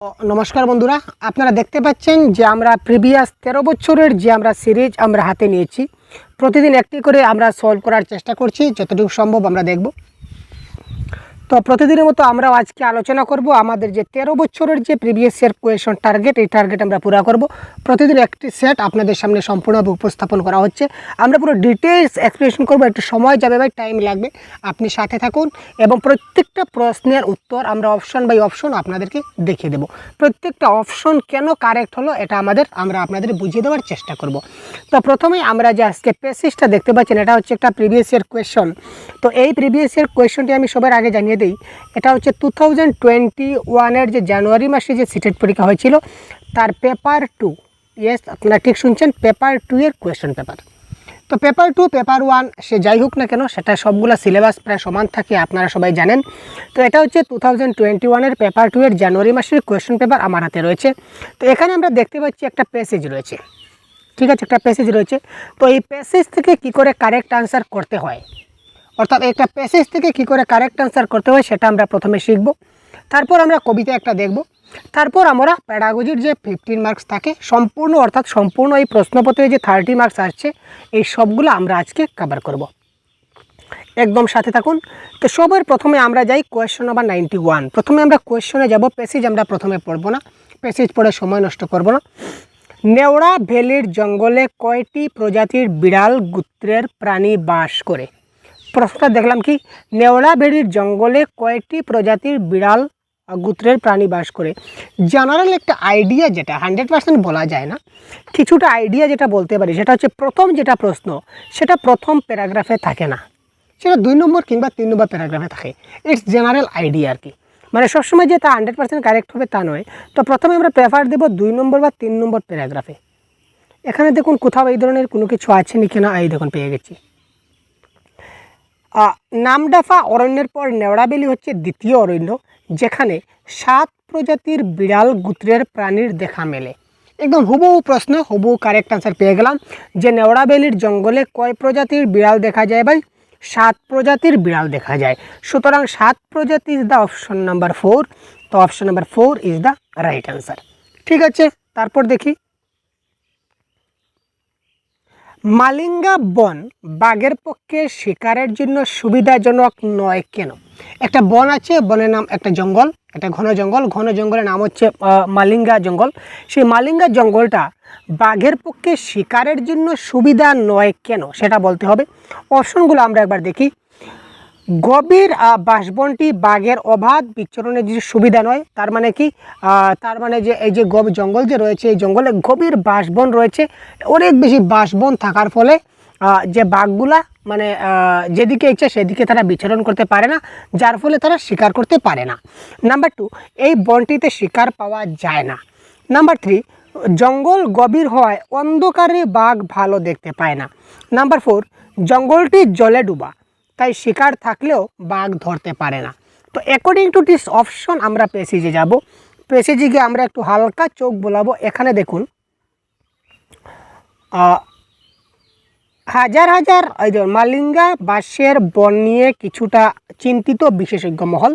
নমস্কার বন্ধুরা, আপনারা দেখতে পাচ্ছেন যে আমরা প্রিভিয়াস 13 বছরের যে আমরা সিরিজ আমরা হাতে নিয়েছি। প্রতিদিন একটি করে আমরা সলভ করার চেষ্টা করছি, যতটুকু সম্ভব আমরা দেখব। তো প্রতিদিনের মতো আমরাও আজকে আলোচনা করব আমাদের যে 13 বছরের যে প্রিভিয়াস ইয়ার কোয়েশন টার্গেট, এই টার্গেট আমরা পুরো করব। প্রতিদিন একটি সেট আপনাদের সামনে সম্পূর্ণভাবে উপস্থাপন করা হচ্ছে। আমরা পুরো ডিটেলস এক্সপ্লেনেশন করব, একটু সময় যাবে ভাই, টাইম লাগবে, আপনি সাথে থাকুন। এবং প্রত্যেকটা প্রশ্নের উত্তর আমরা অপশন বাই অপশন আপনাদেরকে দেখিয়ে দেব। প্রত্যেকটা অপশন কেন কারেক্ট হলো এটা আমরা আপনাদের বুঝিয়ে দেওয়ার চেষ্টা করব। তো প্রথমে আমরা যে আজকে পেসিসটা দেখতে পাচ্ছেন, এটা হচ্ছে একটা প্রিভিয়াস ইয়ার কোয়েশন। তো এই প্রিভিয়াস ইয়ার কোয়েশনটি আমি সবার আগে জানিয়ে দিই, এটা হচ্ছে 2021-এর যে জানুয়ারি মাসে যে সিটেট পরীক্ষা হয়েছিল তার পেপার 2। ইয়েস, আপনারা ঠিক শুনছেন, পেপার 2 এর কোয়েশন পেপার। তো পেপার 2 পেপার 1 সে যাই হোক না কেন, সেটা সবগুলো সিলেবাস প্রায় সমান থাকে, আপনারা সবাই জানেন। তো এটা হচ্ছে 2021-এর পেপার 2 এর জানুয়ারি মাসের কোয়েশন পেপার আমার হাতে রয়েছে। তো এখানে আমরা দেখতে পাচ্ছি একটা প্যাসেজ রয়েছে, ঠিক আছে, একটা প্যাসেজ রয়েছে। তো এই প্যাসেজ থেকে কি করে কারেক্ট আনসার করতে হয়, অর্থাৎ একটা প্যাসেজ থেকে কি করে কারেক্ট আনসার করতে হয় সেটা আমরা প্রথমে শিখব। তারপর আমরা কবিতা একটা দেখব। তারপর আমরা প্যাডাগজির যে 15 মার্কস থাকে সম্পূর্ণ, অর্থাৎ সম্পূর্ণ এই প্রশ্নপত্রে যে 30 মার্কস আসছে, এই সবগুলো আমরা আজকে কভার করব। একদম সাথে থাকুন। তো সবার প্রথমে আমরা যাই কোয়েশ্চন নাম্বার 91। প্রথমে আমরা কোয়েশ্চনে যাব, প্যাসেজ আমরা প্রথমে পড়ব না, প্যাসেজ পড়ে সময় নষ্ট করব না। নেওড়া ভ্যালির জঙ্গলে কয়টি প্রজাতির বিড়াল গোত্রের প্রাণী বাস করে? প্রশ্নটা দেখলাম কি, নেওড়া ভ্যালির জঙ্গলে কয়টি প্রজাতির বিড়াল গোত্রের প্রাণী বাস করে। জেনারেল একটা আইডিয়া, যেটা 100% বলা যায় না, কিছুটা আইডিয়া যেটা বলতে পারি, সেটা হচ্ছে প্রথম যেটা প্রশ্ন সেটা প্রথম প্যারাগ্রাফে থাকে না, সেটা 2 নম্বর কিংবা 3 নম্বর প্যারাগ্রাফে থাকে। ইটস জেনারেল আইডিয়া আর কি, মানে সবসময় যে তা 100% কারেক্ট হবে তা নয়। তো প্রথমে আমরা প্রেফার দেব 2 নম্বর বা 3 নম্বর প্যারাগ্রাফে। এখানে দেখুন কোথাও এই ধরনের কোনো কিছু আছে নাকি না, এই দেখুন পেয়ে গেছি। নামডাফা অরণ্যের পর নেওড়া ভ্যালি হচ্ছে দ্বিতীয় অরণ্য যেখানে 7 প্রজাতির বিড়াল গোত্রের প্রাণীর দেখা মেলে। একদম হুবহু প্রশ্ন, হুবহু কারেক্ট আনসার পেয়ে গেলাম যে নেওড়া ভ্যালির জঙ্গলে কয় প্রজাতির বিড়াল দেখা যায় ভাই? 7 প্রজাতির বিড়াল দেখা যায়। সুতরাং 7 প্রজাতি ইজ দ্য অপশন নাম্বার 4। তো option number 4 is the right answer. ঠিক আছে, তারপর দেখি, মালিঙ্গা বন বাঘের পক্ষে শিকারের জন্য সুবিধাজনক নয় কেন? একটা বন আছে, বনের নাম একটা জঙ্গল, একটা ঘন জঙ্গল, ঘন জঙ্গলের নাম হচ্ছে মালিঙ্গা জঙ্গল। সেই মালিঙ্গা জঙ্গলটা বাঘের পক্ষে শিকারের জন্য সুবিধা নয় কেন সেটা বলতে হবে। অপশনগুলো আমরা একবার দেখি। গভীর বাসবনটি বাঘের অবাধ বিচরণের যে সুবিধা নয়, তার মানে কি, তার মানে যে এই যে জঙ্গল যে রয়েছে, এই জঙ্গলে গভীর বাসবন রয়েছে, অনেক বেশি বাসবন থাকার ফলে যে বাঘগুলা মানে যেদিকে ইচ্ছে সেদিকে তারা বিচরণ করতে পারে না, যার ফলে তারা শিকার করতে পারে না। নাম্বার 2, এই বনটিতে শিকার পাওয়া যায় না। নাম্বার 3, জঙ্গল গভীর হওয়ায় অন্ধকারে বাঘ ভালো দেখতে পায় না। নাম্বার 4, জঙ্গলটি জলে ডুবা, তাই শিকার থাকলেও বাঘ ধরতে পারে না। তো অ্যাকর্ডিং টু দিস অপশন আমরা প্যাসেজে যাব। প্যাসেজে গিয়ে আমরা একটু হালকা চোখ বোলাবো। এখানে দেখুন হাজার হাজার এই যে মালিঙ্গা বাঁশের বন নিয়ে কিছুটা চিন্তিত বিশেষজ্ঞ মহল।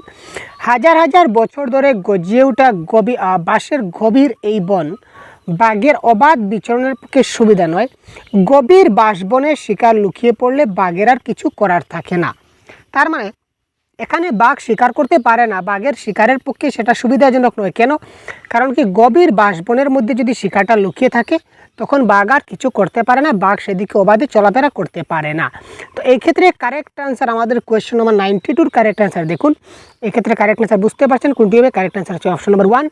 হাজার হাজার বছর ধরে গজিয়ে ওঠা বাঁশের গভীর এই বন বাঘের অবাধ বিচরণের পক্ষে সুবিধা নয়। গভীর বাসবনের শিকার লুকিয়ে পড়লে বাঘের আর কিছু করার থাকে না। তার মানে এখানে বাঘ শিকার করতে পারে না, বাঘের শিকারের পক্ষে সেটা সুবিধাজনক নয়। কেন? কারণ কি, গভীর বাসবনের মধ্যে যদি শিকারটা লুকিয়ে থাকে তখন বাঘ আর কিছু করতে পারে না, বাঘ সেদিকে অবাধে চলাফেরা করতে পারে না। তো এই ক্ষেত্রে কারেক্ট আনসার আমাদের কোয়েশ্চন নাম্বার 92-র কারেক্ট আনসার দেখুন। এক্ষেত্রে কারেক্ট আনসার বুঝতে পারছেন কোনটি হবে? কারেক্ট আনসার হচ্ছে অপশন নাম্বার 1,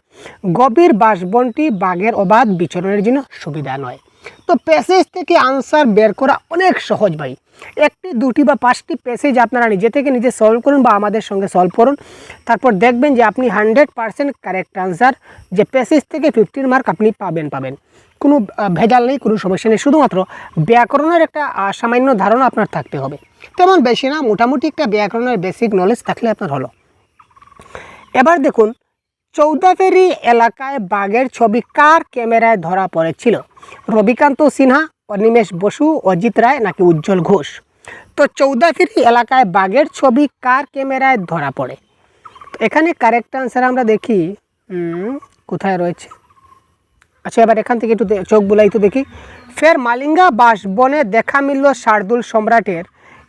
গভীর বাসবনটি বাঘের অবাধ বিচরণের জন্য সুবিধা নয়। তো প্যাসেজ থেকে আনসার বের করা অনেক সহজ ভাই। 1টি 2টি বা 5টি প্যাসেজ আপনারা নিজে থেকে নিজে সলভ করুন বা আমাদের সঙ্গে সলভ করুন, তারপর দেখবেন যে আপনি 100% কারেক্ট আনসার, যে প্যাসেজ থেকে 15 মার্ক আপনি পাবেন। কোনো ভেজাল নেই, কোনো সমস্যা নেই। শুধুমাত্র ব্যাকরণের একটা সামান্য ধারণা আপনার থাকতে হবে, তেমন বেশি না, মোটামুটি একটা ব্যাকরণের বেসিক নলেজ থাকলে আপনার হলো। এবার দেখুন, চৌদাফেরি এলাকায় বাঘের ছবি কার ক্যামেরায় ধরা পড়েছিল? রবিকান্ত সিনহা, অনিমেষ বসু, অজিত রায় নাকি উজ্জ্বল ঘোষ? তো চৌদাফেরি এলাকায় বাঘের ছবি কার ক্যামেরায় ধরা পড়ে? তো এখানে কারেক্ট আনসার আমরা দেখি, কোথায় রয়েছে? আচ্ছা, এবার এখান থেকে একটু চোখ বুলাই তো দেখি। ফের মালিঙ্গা বাসবনে দেখা মিলল শার্দুল সম্রাটের,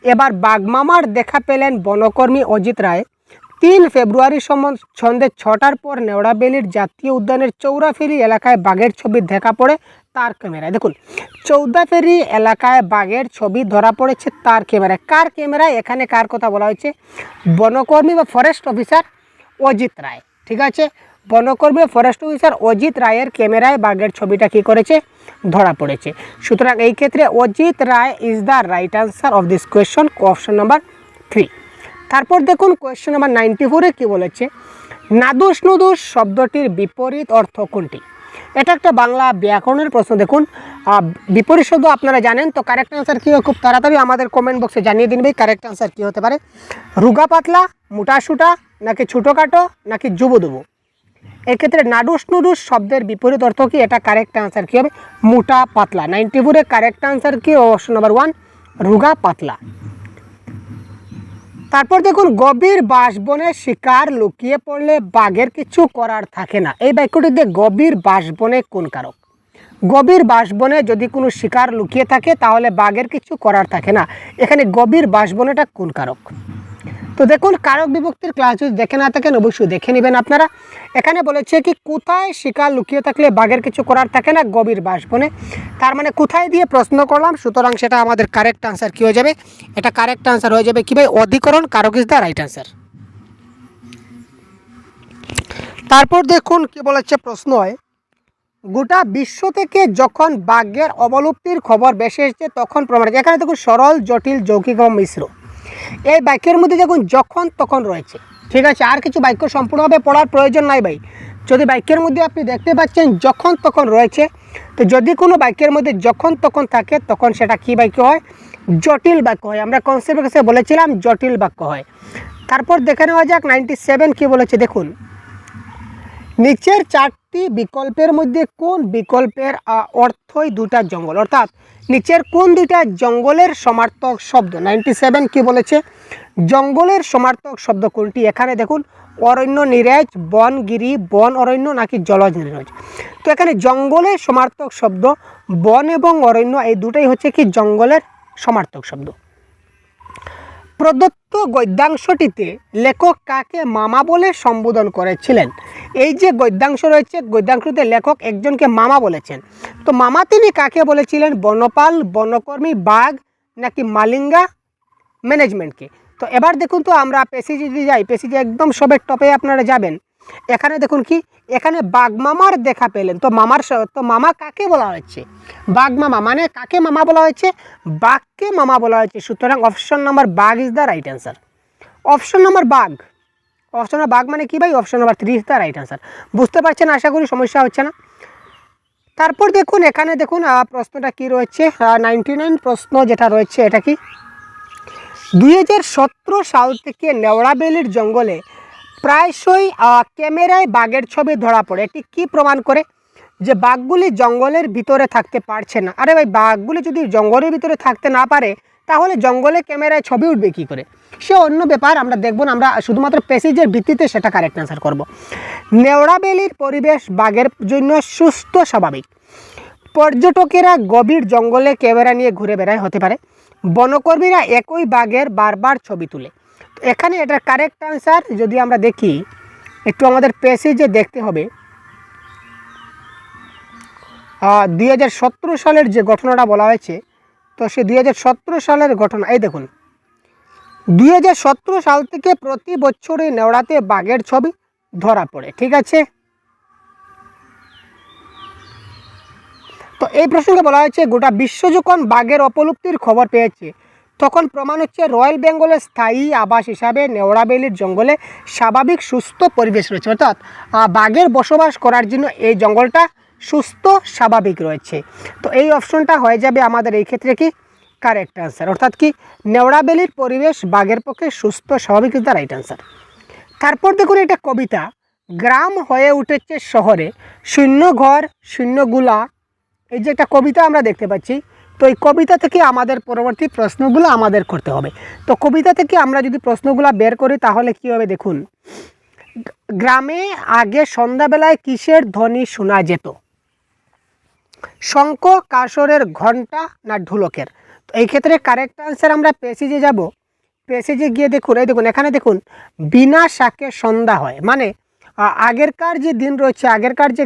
এবার বাগমামার দেখা পেলেন বনকর্মী অজিত রায়। 3 ফেব্রুয়ারি সন্ধ্যে 6টার পর নেওড়াবেলির জাতীয় উদ্যানের চৌরাফেরি এলাকায় বাঘের ছবি দেখা পড়ে তার ক্যামেরায়। দেখুন, চৌরাফেরি এলাকায় বাঘের ছবি ধরা পড়েছে তার ক্যামেরায়। কার ক্যামেরায়? এখানে কার কথা বলা হয়েছে? বনকর্মী বা ফরেস্ট অফিসার অজিত রায়। ঠিক আছে, বনকর্মী ফরেস্ট অফিসার অজিত রায়ের ক্যামেরায় বাঘের ছবিটা কী করেছে? ধরা পড়েছে। সুতরাং এই ক্ষেত্রে Ajit Roy is the right answer of this question, option number 3। তারপর দেখুন কোয়েশ্চন নাম্বার 94-এ কী বলেছে? নাদুস নুদুস শব্দটির বিপরীত অর্থ কোনটি? এটা একটা বাংলা ব্যাকরণের প্রশ্ন। দেখুন, বিপরীত শব্দ আপনারা জানেন, তো কারেক্ট আনসার কী হয় খুব তাড়াতাড়ি আমাদের কমেন্ট বক্সে জানিয়ে দিন ভাই, কারেক্ট আনসার কী হতে পারে? রুগা পাতলা, মোটা সুটা, নাকি ছোটোখাটো, নাকি যুবদুবু? এক্ষেত্রে নাডুস নুডুস শব্দের বিপরীত অর্থ কী? এটা কারেক্ট আনসার কী হবে? মোটা পাতলা। 94-এ কারেক্ট আনসার কী? অপশন নাম্বার 1, রুগা পাতলা। তারপর দেখুন, গভীর বাসবনে শিকার লুকিয়ে পড়লে বাঘের কিছু করার থাকে না। এই বাক্যটিতে গভীর বাসবনে কোন কারক? গভীর বাসবনে যদি কোনো শিকার লুকিয়ে থাকে তাহলে বাঘের কিছু করার থাকে না। এখানে গভীর বাসবনেটা কোন কারক? তো দেখুন, কারক বিভক্তির ক্লাস যদি দেখে না থাকেন অবশ্যই দেখে নেবেন আপনারা। এখানে বলেছে কি কোথায় শিকার লুকিয়ে থাকলে বাঘের কিছু করার থাকে না? গভীর বাসবনে। তার মানে কোথায় দিয়ে প্রশ্ন করলাম, সুতরাং সেটা আমাদের কারেক্ট আনসার কী হয়ে যাবে? এটা কারেক্ট আনসার হয়ে যাবে কি ভাই? অধিকরণ, কারক ইজ দ্য রাইট আনসার। তারপর দেখুন কি বলেছে প্রশ্ন হয়, গোটা বিশ্ব থেকে যখন বাঘের অবলুপ্তির খবর বেশি এসেছে তখন প্রমাণিত। এখানে দেখুন সরল, জটিল, যৌগিক এবং মিশ্র। এই বাক্যের মধ্যে দেখুন যখন তখন রয়েছে। ঠিক আছে, আর কিছু বাক্য সম্পূর্ণভাবে পড়ার প্রয়োজন নাই ভাই। যদি বাক্যের মধ্যে আপনি দেখতে পাচ্ছেন যখন তখন রয়েছে, তো যদি কোনো বাক্যের মধ্যে যখন তখন থাকে তখন সেটা কী বাক্য হয়? জটিল বাক্য হয়। আমরা কনসেপ্টের কাছে বলেছিলাম জটিল বাক্য হয়। তারপর দেখে নেওয়া যাক 97 কী বলেছে। দেখুন, নিচের 4টি বিকল্পের মধ্যে কোন বিকল্পের অর্থই দুটা জঙ্গল? অর্থাৎ নিচের কোন দুইটা জঙ্গলের সমার্থক শব্দ? 97 কি বলেছে? জঙ্গলের সমার্থক শব্দ কোনটি? এখানে দেখুন অরণ্য নিরাজ, বনগিরি, বন অরণ্য, নাকি জলজ নিরাজ? তো এখানে জঙ্গলের সমার্থক শব্দ বন এবং অরণ্য, এই দুটাই হচ্ছে কি জঙ্গলের সমার্থক শব্দ। প্রদত্ত গদ্যাংশটিতে লেখক কাকে মামা বলে সম্বোধন করেছিলেন? এই যে গদ্যাংশ রয়েছে, গদ্যাংশটিতে লেখক একজনকে মামা বলেছেন। তো মামা তিনি কাকে বলেছিলেন? বনপাল, বনকর্মী, বাঘ, নাকি মালিঙ্গা ম্যানেজমেন্টকে? তো এবার দেখুন, তো আমরা পেসিজে যদি যাই, পেসিজে একদম সবের টপে আপনারা যাবেন। এখানে দেখুন কি, এখানে বাঘ মামার দেখা পেলেন। তো মামা কাকে বলা হয়েছে? বাঘ মামা, মানে কাকে মামা বলা হয়েছে? বাঘকে মামা বলা হয়েছে। সুতরাং অপশন নাম্বার বাঘ is the right answer. Option number বাঘ, অপশন নাম্বার বাঘ মানে কি ভাই? Option number 3 is the right answer. বুঝতে পারছেন? আশা করি সমস্যা হচ্ছে না। তারপর দেখুন, এখানে দেখুন প্রশ্নটা কি রয়েছে। 99 প্রশ্ন যেটা রয়েছে এটা কি? 2017 সাল থেকে নেওড়াবেলির জঙ্গলে প্রায়শই ক্যামেরায় বাঘের ছবি ধরা পড়ে। এটি কি প্রমাণ করে? যে বাঘগুলি জঙ্গলের ভিতরে থাকতে পারছে না। আরে ভাই, বাঘগুলি যদি জঙ্গলের ভিতরে থাকতে না পারে তাহলে জঙ্গলে ক্যামেরায় ছবি উঠবে কী করে? সে অন্য ব্যাপার, আমরা দেখব না। আমরা শুধুমাত্র প্যাসেজের ভিত্তিতে সেটা কারেক্ট আনসার করব। নেওড়াবেলির পরিবেশ বাঘের জন্য সুস্থ, স্বাভাবিক। পর্যটকেরা গভীর জঙ্গলে ক্যামেরা নিয়ে ঘুরে বেড়ায়, হতে পারে। বনকর্মীরা একই বাঘের বারবার ছবি তুলে। তো এখানে এটার কারেক্ট আনসার যদি আমরা দেখি, একটু আমাদের প্যাসেজে দেখতে হবে। 2017 সালের যে ঘটনাটা বলা হয়েছে, তো সে 2017 সালের ঘটনা। এই দেখুন, 2017 সাল থেকে প্রতি বছরই নেওড়াতে বাঘের ছবি ধরা পড়ে। ঠিক আছে, তো এই প্রসঙ্গে বলা হয়েছে গোটা বিশ্ব যখন বাঘের অপলুপ্তির খবর পেয়েছে তখন প্রমাণ হচ্ছে রয়্যাল বেঙ্গলের স্থায়ী আবাস হিসাবে নেওড়াবেলির জঙ্গলে স্বাভাবিক সুস্থ পরিবেশ রয়েছে। অর্থাৎ বাঘের বসবাস করার জন্য এই জঙ্গলটা সুস্থ, স্বাভাবিক রয়েছে। তো এই অপশনটা হয়ে যাবে আমাদের এই ক্ষেত্রে কি কারেক্ট আনসার। অর্থাৎ কি নেওড়াবেলির পরিবেশ বাঘের পক্ষে সুস্থ, স্বাভাবিক ইজ দ্য রাইট আনসার। তারপর দেখুন এটা কবিতা, গ্রাম হয়ে উঠেছে শহরে, শূন্য ঘর শূন্য গুলা। এই যে একটা কবিতা আমরা দেখতে পাচ্ছি, তো এই কবিতা থেকে আমাদের পরবর্তী প্রশ্নগুলো আমাদের করতে হবে। তো কবিতা থেকে আমরা যদি প্রশ্নগুলো বের করি তাহলে কী হবে দেখুন, গ্রামে আগে সন্ধ্যাবেলায় কিসের ধ্বনি শোনা যেত? শঙ্খ, কাসরের, ঘণ্টা না ঢোলকের? তো এই ক্ষেত্রে কারেক্ট আনসার আমরা প্যাসেজে যাব। প্যাসেজে গিয়ে দেখুন, এই দেখুন এখানে দেখুন বিনা শাকে সন্ধ্যা হয়, মানে আগেরকার যে দিন রয়েছে, আগেরকার যে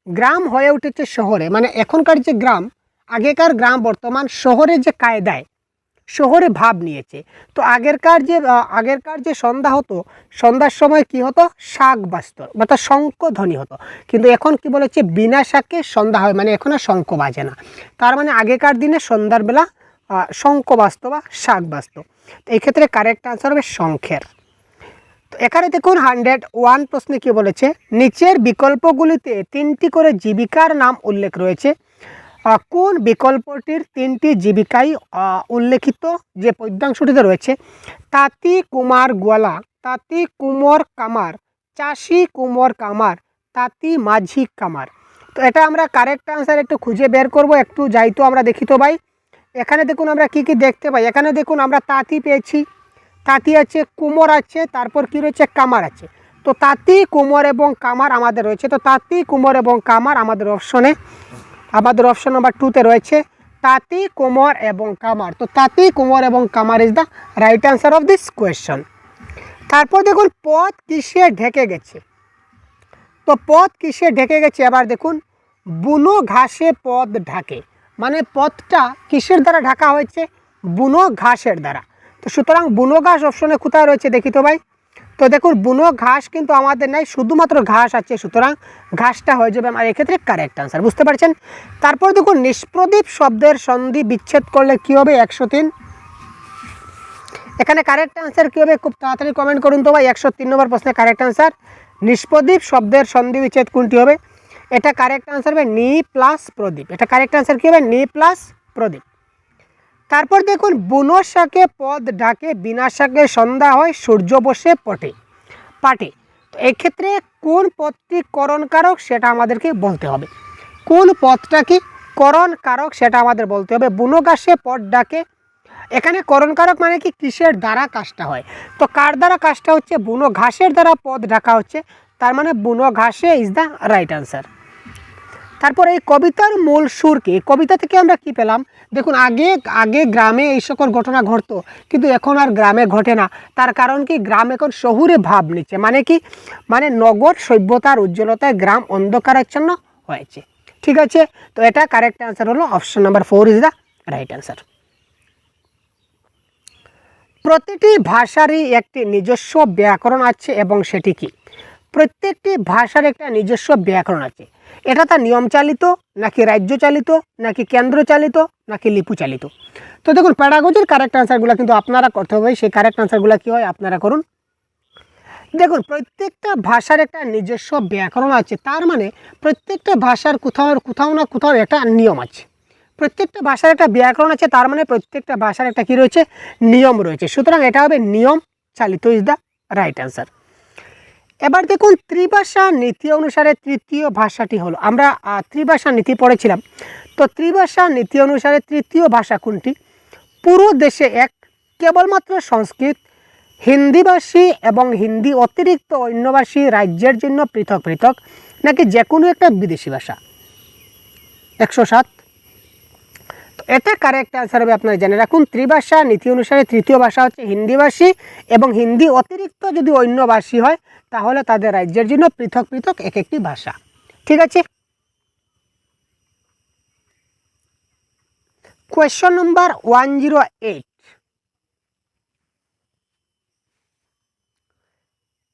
গ্রাম হয়ে উঠেছে শহরে, মানে এখনকার যে গ্রাম, আগেকার গ্রাম বর্তমান শহরে যে কায়দায় শহরে ভাব নিয়েছে। তো আগেরকার যে সন্ধ্যা হতো, সন্ধ্যার সময় কি হতো, শাক বাজত, অর্থাৎ শঙ্খ ধ্বনি হতো। কিন্তু এখন কি বলেছে, বিনা শাকে সন্ধ্যা হয়, মানে এখন আর শঙ্খ বাজে না। তার মানে আগেকার দিনে সন্ধ্যার বেলা শঙ্খ বাজত বা শাক বাজত। তো এই ক্ষেত্রে কারেক্ট আনসার হবে শঙ্খের। তো এখানে দেখুন 101 প্রশ্নে কি বলেছে, নিচের বিকল্পগুলিতে 3টি করে জীবিকার নাম উল্লেখ রয়েছে। কোন বিকল্পটির 3টি জীবিকাই উল্লেখিত যে পদ্যাংশটিতে রয়েছে? তাঁতি, কুমার, গোয়ালা, তাঁতি, কুমোর, কামার, চাষি, কুমোর, কামার, তাঁতি, মাঝি, কামার। তো এটা আমরা কারেক্ট আনসার একটু খুঁজে বের করব, একটু যাই তো আমরা দেখি তো ভাই। এখানে দেখুন আমরা কি কি দেখতে পাই। এখানে দেখুন আমরা তাঁতি পেয়েছি, তাঁতি আছে, কুমোর আছে, তারপর কি রয়েছে, কামার আছে। তো তাঁতি, কুমোর এবং কামার আমাদের রয়েছে। তো তাঁতি, কুমোর এবং কামার আমাদের অপশন নাম্বার 2তে রয়েছে তাঁতি, কুমোর এবং কামার। তো তাঁতি, কুমোর এবং কামার is the right answer of this question. তারপর দেখুন পথ কিসে ঢেকে গেছে? তো পথ কিসে ঢেকে গেছে? এবার দেখুন বুনো ঘাসে পথ ঢাকে, মানে পথটা কিসের দ্বারা ঢাকা হয়েছে? বুনো ঘাসের দ্বারা। তো সুতরাং বুনো ঘাস অপশনে কোথায় রয়েছে দেখি তো ভাই। তো দেখুন বুনো ঘাস কিন্তু আমাদের নাই, শুধুমাত্র ঘাস আছে, সুতরাং ঘাসটা হয়ে যাবে আমার এক্ষেত্রে কারেক্ট আনসার, বুঝতে পারছেন। তারপর দেখুন নিষ্প্রদীপ শব্দের সন্ধি বিচ্ছেদ করলে কি হবে? 103। এখানে কারেক্ট আনসার কী হবে? খুব তাড়াতাড়ি কমেন্ট করুন তো ভাই। 103 নম্বর প্রশ্নে কারেক্ট আনসার নিষ্প্রদীপ শব্দের সন্ধি বিচ্ছেদ কোনটি হবে? এটা কারেক্ট আনসার হবে নি প্লাস প্রদীপ। এটা কারেক্ট আনসার কী হবে? নি প্লাস প্রদীপ। তারপর দেখুন বুনো শাকে পদ ঢাকে, বিনা শাকে সন্ধ্যা হয়, সূর্য বসে পাটে। তো এক্ষেত্রে কোন পদটি করণকারক সেটা আমাদেরকে বলতে হবে। কোন পদটা কি করণকারক সেটা আমাদের বলতে হবে। বুনো ঘাসে পদ ডাকে, এখানে করণকারক মানে কি, কিসের দ্বারা কাজটা হয়? তো কার দ্বারা কাজটা হচ্ছে? বুনো ঘাসের দ্বারা পদ ঢাকা হচ্ছে, তার মানে বুনো ঘাসে ইজ দ্য রাইট আনসার। তারপর এই কবিতার মূল সুর কি? কবিতা থেকে আমরা কি পেলাম? দেখুন আগে গ্রামে এই সকল ঘটনা ঘটতো, কিন্তু এখন আর গ্রামে ঘটে না। তার কারণ কি, গ্রাম এখন শহুরে ভাব নিচ্ছে, মানে কি, মানে নগর সভ্যতার উজ্জ্বলতায় গ্রাম অন্ধকারাচ্ছন্ন হয়েছে। ঠিক আছে, তো এটা কারেক্ট আনসার হলো option number 4 is the right answer. প্রতিটি ভাষারই একটি নিজস্ব ব্যাকরণ আছে এবং সেটি কি? প্রত্যেকটি ভাষার একটা নিজস্ব ব্যাকরণ আছে। এটা তার নিয়ম চালিত, নাকি রাজ্য চালিত, নাকি কেন্দ্র চালিত, নাকি লিপু চালিত? তো দেখুন প্যাডাগজির কারেক্ট আনসারগুলো কিন্তু আপনারা করতে হবে। সেই কারেক্ট আনসারগুলো কী হয় আপনারা করুন। দেখুন প্রত্যেকটা ভাষার একটা নিজস্ব ব্যাকরণ আছে, তার মানে প্রত্যেকটা ভাষার কোথাও না কোথাও একটা নিয়ম আছে। প্রত্যেকটা ভাষার একটা ব্যাকরণ আছে, তার মানে প্রত্যেকটা ভাষার একটা কী রয়েছে? নিয়ম রয়েছে। সুতরাং এটা হবে নিয়ম চালিত ইজ দ্য রাইট অ্যান্সার। এবার দেখুন ত্রিভাষা নীতি অনুসারে তৃতীয় ভাষাটি হলো, আমরা ত্রিভাষা নীতি পড়েছিলাম। তো ত্রিভাষা নীতি অনুসারে তৃতীয় ভাষা কোনটি? পুরো দেশে এক, কেবলমাত্র সংস্কৃত, হিন্দিভাষী এবং হিন্দি অতিরিক্ত অন্যভাষী রাজ্যের জন্য পৃথক পৃথক, নাকি যে কোনো একটা বিদেশি ভাষা? 107। তো এটা কারেক্ট আনসার হবে, আপনারা জেনে রাখুন ত্রিভাষা নীতি অনুসারে তৃতীয় ভাষা হচ্ছে হিন্দিভাষী, এবং হিন্দি অতিরিক্ত যদি অন্যভাষী হয় তাহলে তাদের রাজ্যের জন্য পৃথক পৃথক এক একটি ভাষা। ঠিক আছে। কোয়েশ্চন নম্বর 108,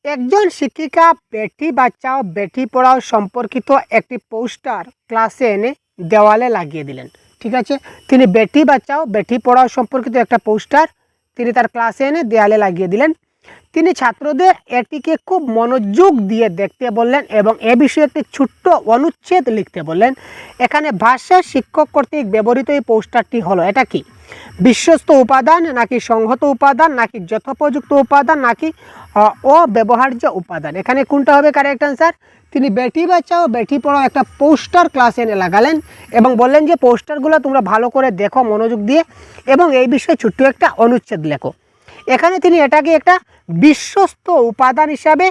একজন শিক্ষিকা বেটি বাঁচাও বেটি পড়াও সম্পর্কিত একটি পোস্টার ক্লাসে এনে দেওয়ালে লাগিয়ে দিলেন। ঠিক আছে, তিনি বেটি বাঁচাও বেটি পড়াও সম্পর্কিত একটা পোস্টার তিনি তার ক্লাসে এনে দেওয়ালে লাগিয়ে দিলেন। তিনি ছাত্রদের এটিকে খুব মনোযোগ দিয়ে দেখতে বললেন এবং এ বিষয়ে একটি ছোট্ট অনুচ্ছেদ লিখতে বললেন। এখানে ভাষা শিক্ষক কর্তৃক ব্যবহৃত এই পোস্টারটি হলো, এটা কি? বিশ্বস্ত উপাদান, নাকি সংহত উপাদান, নাকি যথোপযুক্ত উপাদান, নাকি অব্যবহার্য উপাদান? এখানে কোনটা হবে কারেক্ট আনসার? তিনি বেটি বাঁচাও বেটি পড়াও একটা পোস্টার ক্লাসে এনে লাগালেন এবং বললেন যে পোস্টারগুলো তোমরা ভালো করে দেখো মনোযোগ দিয়ে এবং এই বিষয়ে ছোট্ট একটা অনুচ্ছেদ লেখো। এখানে তিনি এটাকে একটা বিশ্বস্ত উপাদান হিসাবে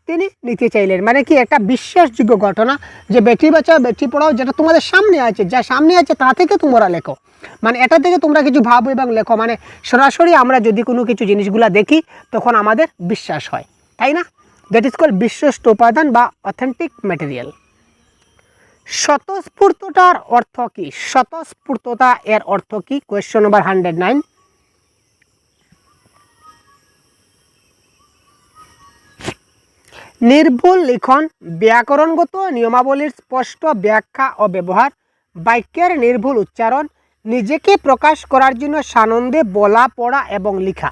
তিনি নিতে চাইলেন। মানে কি একটা বিশ্বাসযোগ্য ঘটনা যে বেটি বাঁচাও বেটি পড়াও, যেটা তোমাদের সামনে আছে, যা সামনে আছে তা থেকে তোমরা লেখো, মানে এটা থেকে তোমরা কিছু ভাবো এবং লেখো। মানে সরাসরি আমরা যদি কোনো কিছু জিনিসগুলা দেখি তখন আমাদের বিশ্বাস হয়, তাই না? দ্যাট ইজ কল্ড বিশ্বস্ত উপাদান বা অথেন্টিক ম্যাটেরিয়াল। স্বতঃস্ফূর্ততার অর্থ কি? স্বতঃস্ফূর্ততা এর অর্থ কি? কোয়েশ্চন নম্বর 109। নির্ভুল লিখন, ব্যাকরণগত নিয়মাবলীর স্পষ্ট ব্যাখ্যা ও ব্যবহার, বাক্যের নির্ভুল উচ্চারণ, নিজেকে প্রকাশ করার জন্য সানন্দে বলা পড়া এবং লেখা।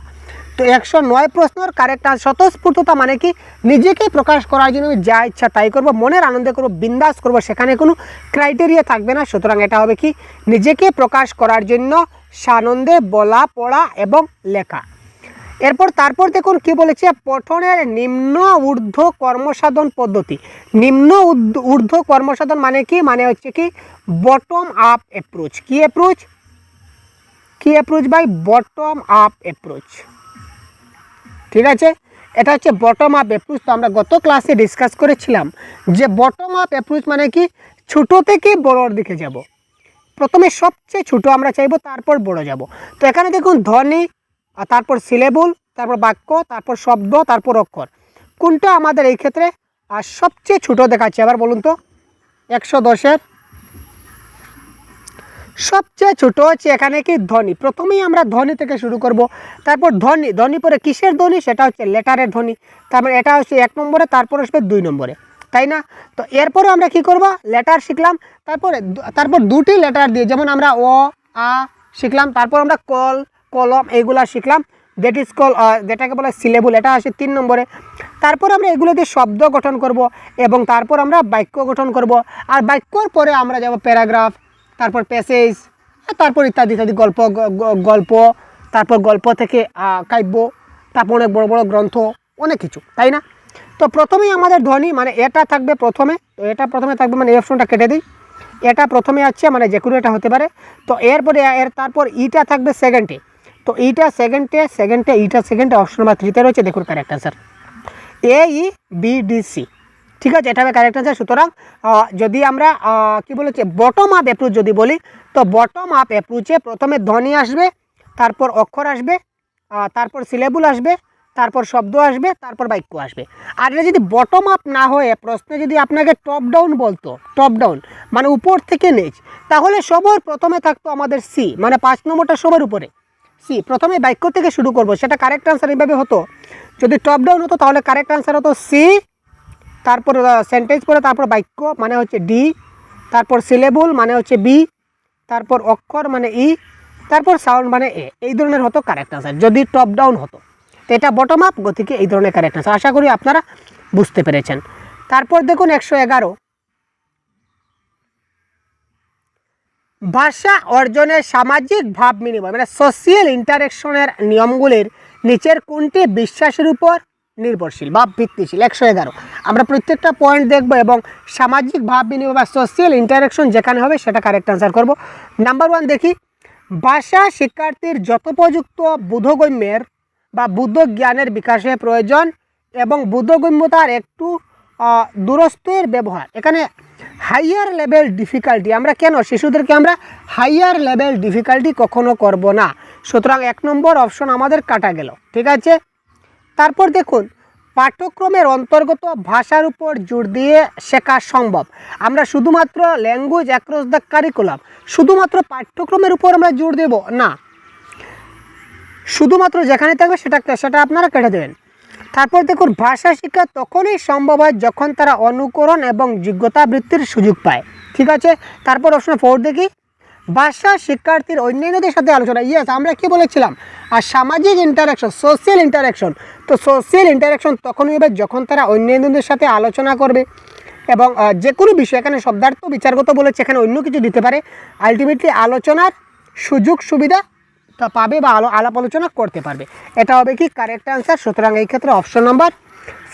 তো 109 প্রশ্নের কারেক্ট আনসার স্বতঃস্ফূর্ততা মানে কি? নিজেকে প্রকাশ করার জন্য আমি যা ইচ্ছা তাই করব, মনের আনন্দে করব, বিন্দাস করব, সেখানে কোনো ক্রাইটেরিয়া থাকবে না। সুতরাং এটা হবে কি? নিজেকে প্রকাশ করার জন্য সানন্দে বলা পড়া এবং লেখা। তারপর দেখুন কি বলেছে, পঠনের নিম্ন ঊর্ধ্ব কর্মসাধন পদ্ধতি। নিম্ন ঊর্ধ্ব কর্মসাধন মানে কি? মানে হচ্ছে কি বটম আপ অ্যাপ্রোচ। কি অ্যাপ্রোচ? কি অ্যাপ্রোচ ভাই? Bottom up approach. ঠিক আছে, এটা হচ্ছে বটম আপ অ্যাপ্রোচ। তো আমরা গত ক্লাসে ডিসকাস করেছিলাম যে বটম আপ অ্যাপ্রোচ মানে কি ছোট থেকে বড়র দিকে যাব। প্রথমে সবচেয়ে ছোট আমরা চাইবো, তারপর বড় যাব। তো এখানে দেখুন ধ্বনি, আর তারপর সিলেবল, তারপর বাক্য, তারপর শব্দ, তারপর অক্ষর। কোনটা আমাদের এই ক্ষেত্রে আর সবচেয়ে ছোট দেখাচ্ছে? আবার বলুন তো, 110-এর সবচেয়ে ছোট হচ্ছে এখানে কি ধ্বনি। প্রথমেই আমরা ধ্বনি থেকে শুরু করব। তারপর ধ্বনি, ধ্বনি পরে কিসের ধ্বনি? সেটা হচ্ছে লেটারের ধ্বনি। তারপর এটা হচ্ছে 1 নম্বরে, তারপর আসবে 2 নম্বরে, তাই না? তো এরপরে আমরা কি করব? লেটার শিখলাম। তারপর দুটি লেটার দিয়ে, যেমন আমরা অ আ শিখলাম, তারপর আমরা কল কলম এইগুলা শিখলাম, দ্যাট ইজ কল, যেটাকে বলে সিলেবল, এটা আসে 3 নম্বরে। তারপর আমরা এগুলো দিয়ে শব্দ গঠন করব এবং তারপর আমরা বাক্য গঠন করব। আর বাক্যর পরে আমরা যাব প্যারাগ্রাফ, তারপর প্যাসেজ, তারপর ইত্যাদি ইত্যাদি, গল্প, তারপর গল্প থেকে কাব্য, তারপর অনেক বড় বড় গ্রন্থ, অনেক কিছু, তাই না? তো প্রথমেই আমাদের ধ্বনি, মানে এটা থাকবে প্রথমে। তো এটা প্রথমে থাকবে, মানে এই অপশনটা কেটে দিই, এটা প্রথমে আছে, মানে যে কোনো এটা হতে পারে। তো এরপরে তারপর ইটা থাকবে সেকেন্ডে। তো এইটা সেকেন্ডে, ইটা সেকেন্ডে, অপশন নাম্বার 3-তে রয়েছে। দেখুন কারেক্ট আনসার AEBDC। ঠিক আছে, এটা হবে কারেক্ট আনসার। সুতরাং যদি আমরা কি বলেছে বটম আপ অ্যাপ্রোচ যদি বলি, তো বটম আপ অ্যাপ্রোচে প্রথমে ধ্বনি আসবে, তারপর অক্ষর আসবে, তারপর সিলেবল আসবে, তারপর শব্দ আসবে, তারপর বাক্য আসবে। আর এটা যদি বটম আপ না হয়ে প্রশ্নে যদি আপনাকে টপ ডাউন বলতো, টপ ডাউন মানে উপর থেকে নিচ, তাহলে সবার প্রথমে থাকতো আমাদের সি, মানে 5 নম্বরটা সবার উপরে সি। প্রথমে বাক্য থেকে শুরু করব, সেটা কারেক্ট আনসার এইভাবে হতো। যদি টপ ডাউন হতো তাহলে কারেক্ট আনসার হতো সি, তারপর সেন্টেন্স পরে তারপর বাক্য মানে হচ্ছে ডি, তারপর সিলেবল মানে হচ্ছে বি, তারপর অক্ষর মানে ই, তারপর সাউন্ড মানে এ। এই ধরনের হতো কারেক্ট আনসার যদি টপ ডাউন হতো। তো এটা বটম আপ গতিকে এই ধরনের কারেক্ট আনসার। আশা করি আপনারা বুঝতে পেরেছেন। তারপর দেখুন 111, ভাষা অর্জনের সামাজিক ভাব বিনিময়, মানে সোশিয়াল ইন্টারেকশনের নিয়মগুলির নিচের কোনটি বিশ্বাসের উপর নির্ভরশীল বা ভিত্তিশীল? 111 আমরা প্রত্যেকটা পয়েন্ট দেখব এবং সামাজিক ভাব বিনিময় বা সোশিয়াল ইন্টারেকশন যেখানে হবে সেটা কারেক্ট আনসার করব। নাম্বার 1 দেখি, ভাষা শিক্ষার্থীর যথোপযুক্ত বোধগম্যের বা বুদ্ধ জ্ঞানের বিকাশে প্রয়োজন এবং বোধগম্যতার একটু দূরস্থের ব্যবহার। এখানে হাইয়ার লেভেল ডিফিকাল্টি, আমরা কেন শিশুদেরকে আমরা হাইয়ার লেভেল ডিফিকাল্টি কখনো করব না। সুতরাং 1 নম্বর অপশন আমাদের কাটা গেল। ঠিক আছে, তারপর দেখুন পাঠ্যক্রমের অন্তর্গত ভাষার উপর জোর দিয়ে শেখা সম্ভব। আমরা শুধুমাত্র ল্যাঙ্গুয়েজ অ্যাক্রস দ্য কারিকুলাম, শুধুমাত্র পাঠ্যক্রমের উপর আমরা জোর দেব না, শুধুমাত্র যেখানে থাকবে সেটা আপনারা কেটে দেবেন। তারপর দেখুন ভাষা শিক্ষা তখনই সম্ভব হয় যখন তারা অনুকরণ এবং যোগ্যতা বৃত্তির সুযোগ পায়। ঠিক আছে, তারপর অপশন 4 দেখি, ভাষা শিক্ষার্থীর অন্যান্যদের সাথে আলোচনা। ইয়েস, আমরা কি বলেছিলাম? আর সামাজিক ইন্টারাকশন, সোশিয়াল ইন্টারাকশন। তো সোশিয়াল ইন্টারাকশন তখনই হবে যখন তারা অন্যান্যদের সাথে আলোচনা করবে এবং যে কোনো বিষয়, এখানে শব্দার্থ বিচারগত বলেছে, এখানে অন্য কিছু দিতে পারে, আলটিমেটলি আলোচনার সুযোগ সুবিধা পাবে বা আলাপ আলোচনা করতে পারবে। এটা হবে কি কারেক্ট আনসার। সুতরাং এই ক্ষেত্রে option number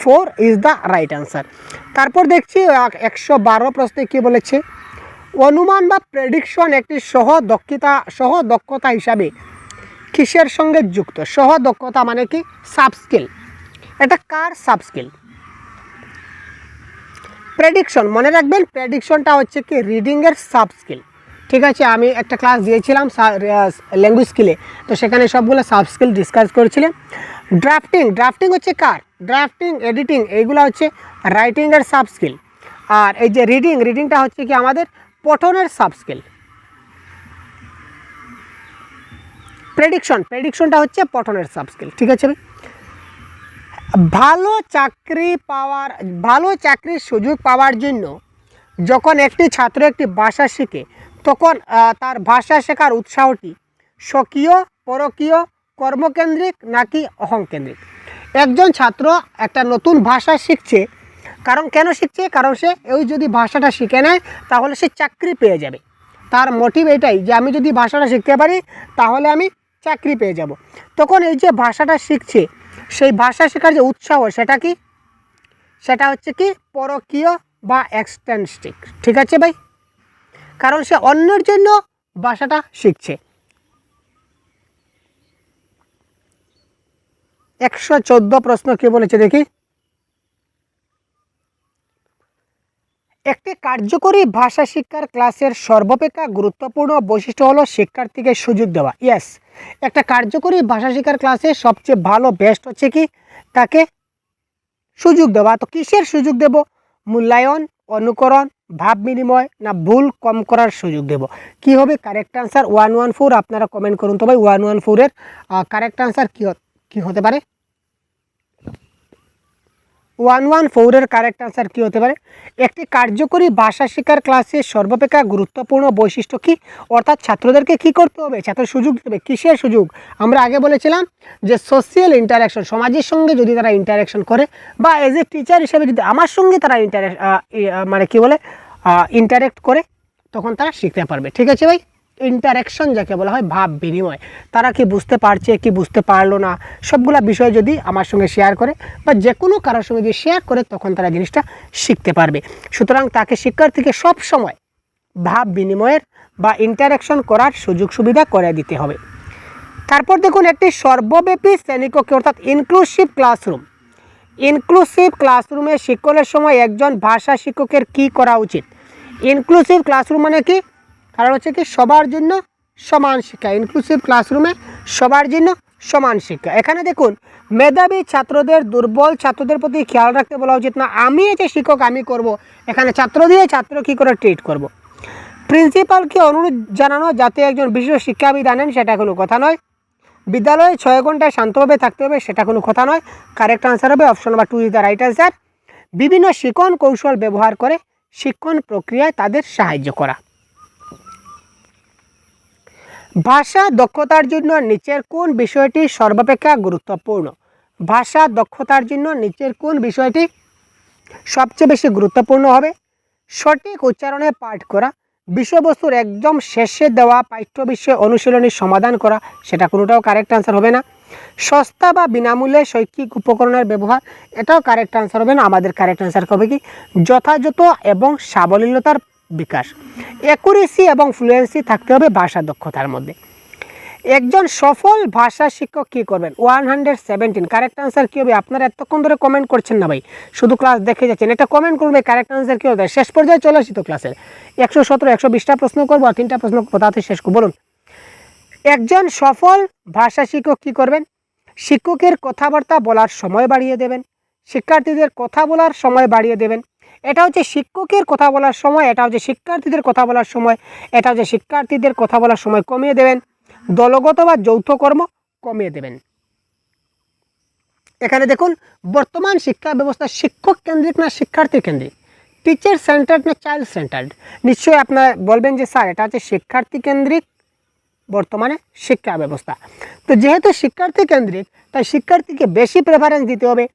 4 is the right answer. তারপর দেখছি 112 প্রশ্নে কি বলেছে, অনুমান বা প্রেডিকশন একটি সহ দক্ষতা হিসাবে কিসের সঙ্গে যুক্ত? সহ দক্ষতা মানে কি সাব স্কিল। এটা কার সাব স্কিল? প্রেডিকশন মনে রাখবেন, প্রেডিকশনটা হচ্ছে কি রিডিংয়ের সাব স্কিল। ঠিক আছে, আমি একটা ক্লাস দিয়েছিলাম ল্যাঙ্গুয়েজ স্কিলে, তো সেখানে সবগুলো সাব স্কিল ডিসকাস করেছিলাম। ড্রাফটিং হচ্ছে কার, ড্রাফটিং এডিটিং এইগুলো হচ্ছে রাইটিংয়ের সাব স্কিল। আর এই যে রিডিংটা হচ্ছে কি আমাদের পঠনের সাব স্কিল। প্রেডিকশনটা হচ্ছে পঠনের সাব স্কিল। ঠিক আছে, ভালো চাকরির সুযোগ পাওয়ার জন্য যখন একটি ছাত্র একটি ভাষা শিখে তখন তার ভাষা শেখার উৎসাহটি স্বকীয়, পরকীয়, কর্মকেন্দ্রিক নাকি অহংকেন্দ্রিক? একজন ছাত্র একটা নতুন ভাষা শিখছে, কেন শিখছে? কারণ সে ওই যদি ভাষাটা শিখে নেয় তাহলে সে চাকরি পেয়ে যাবে। তার মোটিভ এটাই যে আমি যদি ভাষাটা শিখতে পারি তাহলে আমি চাকরি পেয়ে যাব। তখন এই যে ভাষাটা শিখছে, সেই ভাষা শেখার যে উৎসাহ সেটা হচ্ছে কি পরকীয় বা এক্সটেন্সটিক। ঠিক আছে ভাই, কারণ সে অন্যের জন্য ভাষাটা শিখছে। 114 প্রশ্ন কি বলেছে দেখি। একটি কার্যকরী ভাষা শিক্ষার ক্লাসের সর্বাপেক্ষা গুরুত্বপূর্ণ বৈশিষ্ট্য হলো শিক্ষার্থীকে সুযোগ দেওয়া। ইয়েস, একটা কার্যকরী ভাষা শিক্ষার ক্লাসে সবচেয়ে ভালো বেস্ট হচ্ছে কি তাকে সুযোগ দেওয়া। তো কিসের সুযোগ দেব? মূল্যায়ন, অনুকরণ, ভাব বিনিময় না ভুল কম করার সুযোগ দেব? কি হবে কারেক্ট আনসার? 114 আপনারা কমেন্ট করুন তো ভাই, 114 এর কারেক্ট আনসার কি হতে পারে? 114 এর কারেক্ট আনসার কি হতে পারে? একটি কার্যকরী ভাষা শিক্ষার ক্লাসে সর্বাপেক্ষা গুরুত্বপূর্ণ বৈশিষ্ট্য কি, অর্থাৎ ছাত্রদেরকে কি করতে হবে? ছাত্র সুযোগ দেবে। কিসের সুযোগ? আমরা আগে বলেছিলাম যে সোশ্যাল ইন্টারাকশন, সমাজের সঙ্গে যদি তারা ইন্টারাকশন করে বা এজ এ টিচার হিসেবে যদি আমার সঙ্গে তারা ইন্টারেক্ট করে তখন তারা শিখতে পারবে। ঠিক আছে ভাই, ইন্টারাকশন যাকে বলা হয় ভাব বিনিময়, তারা কি বুঝতে পারছে কি বুঝতে পারলো না সবগুলা বিষয় যদি আমার সঙ্গে শেয়ার করে বা যে কোনো কারোর সঙ্গে যদি শেয়ার করে তখন তারা জিনিসটা শিখতে পারবে। সুতরাং তাকে শিক্ষার্থীকে সব সময় ভাব বিনিময়ের বা ইন্টারাকশন করার সুযোগ সুবিধা করে দিতে হবে। তারপর দেখুন একটি সর্বব্যাপী শ্রেণীকক্ষে অর্থাৎ ইনক্লুসিভ ক্লাসরুমে শিক্ষণের সময় একজন ভাষা শিক্ষকের কি করা উচিত? ইনক্লুসিভ ক্লাসরুম মানে কি? কারণ হচ্ছে কি সবার জন্য সমান শিক্ষা। ইনক্লুসিভ ক্লাসরুমে সবার জন্য সমান শিক্ষা। এখানে দেখুন মেধাবী ছাত্রদের দুর্বল ছাত্রদের প্রতি খেয়াল রাখতে বলা উচিত না, আমি যে শিক্ষক আমি করব। এখানে ছাত্র কী করে ট্রিট করব। প্রিন্সিপালকে অনুরোধ জানানো যাতে একজন বিশেষ শিক্ষাবিদ আনেন, সেটা কোনো কথা নয়। বিদ্যালয়ে 6 ঘন্টায় শান্তভাবে থাকতে হবে, সেটা কোনো কথা নয়। কারেক্ট আনসার হবে option number 2 is the right answer. বিভিন্ন শিক্ষণ কৌশল ব্যবহার করে শিক্ষণ প্রক্রিয়ায় তাদের সাহায্য করা। ভাষা দক্ষতার জন্য নিচের কোন বিষয়টি সর্বাপেক্ষা গুরুত্বপূর্ণ? ভাষা দক্ষতার জন্য নিচের কোন বিষয়টি সবচেয়ে বেশি গুরুত্বপূর্ণ হবে? সঠিক উচ্চারণে পাঠ করা, বিষয়বস্তুর একদম শেষে দেওয়া পাঠ্য বিষয় অনুশীলনীর সমাধান করা, সেটা কোনোটাও কারেক্ট আনসার হবে না। সস্তা বা বিনামূল্যে শৈক্ষিক উপকরণের ব্যবহার, এটাও কারেক্ট আনসার হবে না। আমাদের কারেক্ট আনসার হবে কি যথাযথ এবং সাবলীলতার বিকাশ। অ্যাকুরেসি এবং ফ্লুয়েন্সি থাকতে হবে ভাষা দক্ষতার মধ্যে। একজন সফল ভাষা শিক্ষক কী করবেন? 117 কারেক্ট আনসার কী হবে? আপনারা এতক্ষণ ধরে কমেন্ট করছেন না ভাই, শুধু ক্লাস দেখে যাচ্ছেন, এটা কমেন্ট করবে কারেক্ট আনসার কী হবে। শেষ পর্যায়ে চলে আসি তো ক্লাসের 117 120টা প্রশ্ন করবো আর 3টা প্রশ্ন তাতে শেষ করবো। বলুন একজন সফল ভাষা শিক্ষক কী করবেন? শিক্ষকের কথাবার্তা বলার সময় বাড়িয়ে দেবেন, শিক্ষার্থীদের কথা বলার সময় বাড়িয়ে দেবেন। এটা হচ্ছে শিক্ষকের কথা বলার সময়, এটা হচ্ছে শিক্ষার্থীদের কথা বলার সময়, এটা হচ্ছে শিক্ষার্থীদের কথা বলার সময় কমিয়ে দেবেন। দলগত বা যৌথ কর্ম কমিয়ে দেবেন। এখানে দেখুন বর্তমান শিক্ষা ব্যবস্থা শিক্ষক কেন্দ্রিক না শিক্ষার্থী কেন্দ্রিক, টিচার সেন্টার্ড না চাইল্ড সেন্টার্ড? নিশ্চয়ই আপনারা বলবেন যে স্যার এটা হচ্ছে শিক্ষার্থী কেন্দ্রিক বর্তমানে শিক্ষা ব্যবস্থা। তো যেহেতু শিক্ষার্থী কেন্দ্রিক তাই শিক্ষার্থীকে বেশি প্রেফারেন্স দিতে হবে।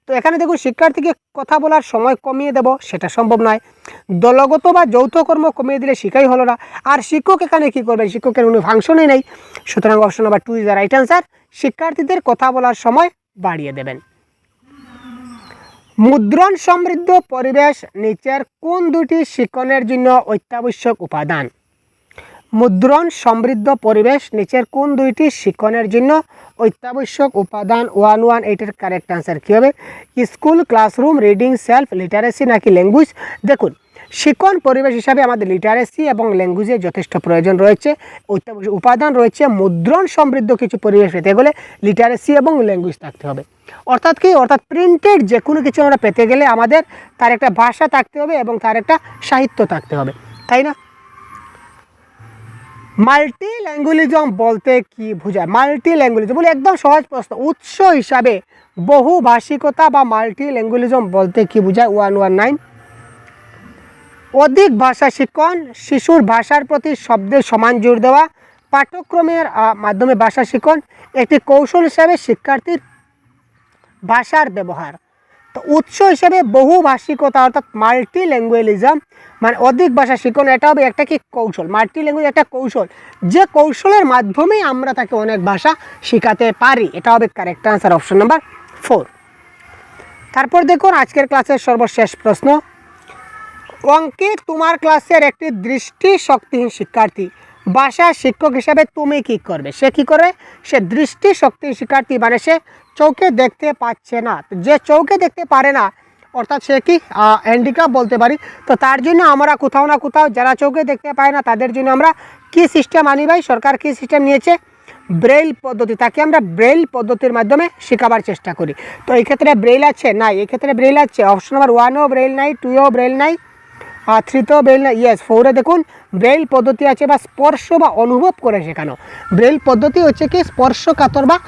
তো এখানে দেখুন শিক্ষার্থীকে কথা বলার সময় কমিয়ে দেব, সেটা সম্ভব নয়। দলগত বা যৌথ কর্ম কমিয়ে দিলে শিখাই হলো না। আর শিক্ষক এখানে কী করবেন? শিক্ষকের কোনো ফাংশনই নেই। সুতরাং option number 2 is the right answer. শিক্ষার্থীদের কথা বলার সময় বাড়িয়ে দেবেন। মুদ্রণ সমৃদ্ধ পরিবেশ নিচের কোন দুটি শিক্ষণের জন্য অত্যাবশ্যক উপাদান? মুদ্রণ সমৃদ্ধ পরিবেশ নিচের কোন দুইটি শিক্ষণের জন্য অত্যাবশ্যক উপাদান? 1 এইটার কারেক্ট আনসার কী হবে? School, classroom, reading, self, literacy নাকি ল্যাঙ্গুয়েজ? দেখুন, শিক্ষণ পরিবেশ হিসাবে আমাদের লিটারেসি এবং ল্যাঙ্গুয়েজের যথেষ্ট প্রয়োজন রয়েছে। অত্যাবশ্যক উপাদান রয়েছে, মুদ্রণ সমৃদ্ধ কিছু পরিবেশ পেতে গেলে লিটারেসি এবং ল্যাঙ্গুয়েজ থাকতে হবে। অর্থাৎ কি? অর্থাৎ প্রিন্টেড যে কোনো কিছু আমরা পেতে গেলে আমাদের তার একটা ভাষা থাকতে হবে এবং তার একটা সাহিত্য থাকতে হবে, তাই না? মাল্টি ল্যাঙ্গুয়েলিজম বলতে কি বোঝায়? মাল্টি ল্যাঙ্গুয়েলিজম বলে একদম সহজ প্রশ্ন। উৎস হিসাবে বহুভাষিকতা বা মাল্টি ল্যাঙ্গুয়েলিজম বলতে কি বোঝায়? 119। অধিক ভাষা শিক্ষণ, শিশুর ভাষার প্রতি শব্দের সমান জোর দেওয়া, পাঠ্যক্রমের মাধ্যমে ভাষা শিক্ষণ, একটি কৌশল হিসাবে শিক্ষার্থীর ভাষার ব্যবহার। তো উৎস হিসেবে বহুভাষিকতা অর্থাৎ মাল্টি ল্যাঙ্গুয়েলিজম মানে অধিক ভাষা শিক্ষণ, এটা হবে একটা কি কৌশল। মাল্টি ল্যাঙ্গুয়েজ একটা কৌশল, যে কৌশলের মাধ্যমে আমরা তাকে অনেক ভাষা শেখাতে পারি। এটা হবে কারেক্ট আনসার, অপশন নাম্বার 4। তারপর দেখুন আজকের ক্লাসের সর্বশেষ প্রশ্ন। অঙ্কিত, তোমার ক্লাসের একটি দৃষ্টি শক্তিহীন শিক্ষার্থী, ভাষা শিক্ষক হিসাবে তুমি কি করবে? সে কি করে? সে দৃষ্টি শক্তিহীন শিক্ষার্থী মানে সে চোখে দেখতে পাচ্ছে না। যে চোখে দেখতে পারে না অর্থাৎ সে কি হ্যান্ডিক্যাপ বলতে পারি। তো তার জন্য আমরা কোথাও না কোথাও যারা চোখে দেখতে পায় না তাদের জন্য আমরা কি সিস্টেম আনি ভাই? সরকার কি সিস্টেম নিয়েছে? ব্রেইল পদ্ধতি। তাকে আমরা ব্রেইল পদ্ধতির মাধ্যমে শেখাবার চেষ্টা করি। তো এই ক্ষেত্রে ব্রেইল আছে? নাই। এই ক্ষেত্রে ব্রেইল আছে। অপশন নাম্বার 1ও ব্রেইল নাই, 2ও ব্রেইল নাই, 3তেও ব্রেইল নাই। ইয়েস, 4এ দেখুন ব্রেইল পদ্ধতি আছে বা স্পর্শ বা অনুভব করে শেখানো। ব্রেইল পদ্ধতি হচ্ছে কি স্পর্শকাতর বা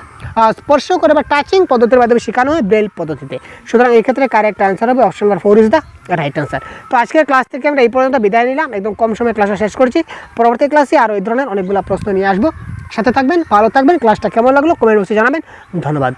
স্পর্শ করে বা টাচিং পদ্ধতির মাধ্যমে শেখানো হয় ব্রেইল পদ্ধতিতে। সুতরাং এই ক্ষেত্রে কারেক্ট আনসার হবে option number 4 is the right answer. তো আজকের ক্লাস থেকে আমরা এই পর্যন্ত বিদায় নিলাম। একদম কম সময়ে ক্লাসটা শেষ করছি। পরবর্তী ক্লাসে আরও এই ধরনের অনেকগুলো প্রশ্ন নিয়ে আসবো। সাথে থাকবেন, ভালো থাকবেন। ক্লাসটা কেমন লাগলো কমেন্ট বক্সে জানাবেন। ধন্যবাদ।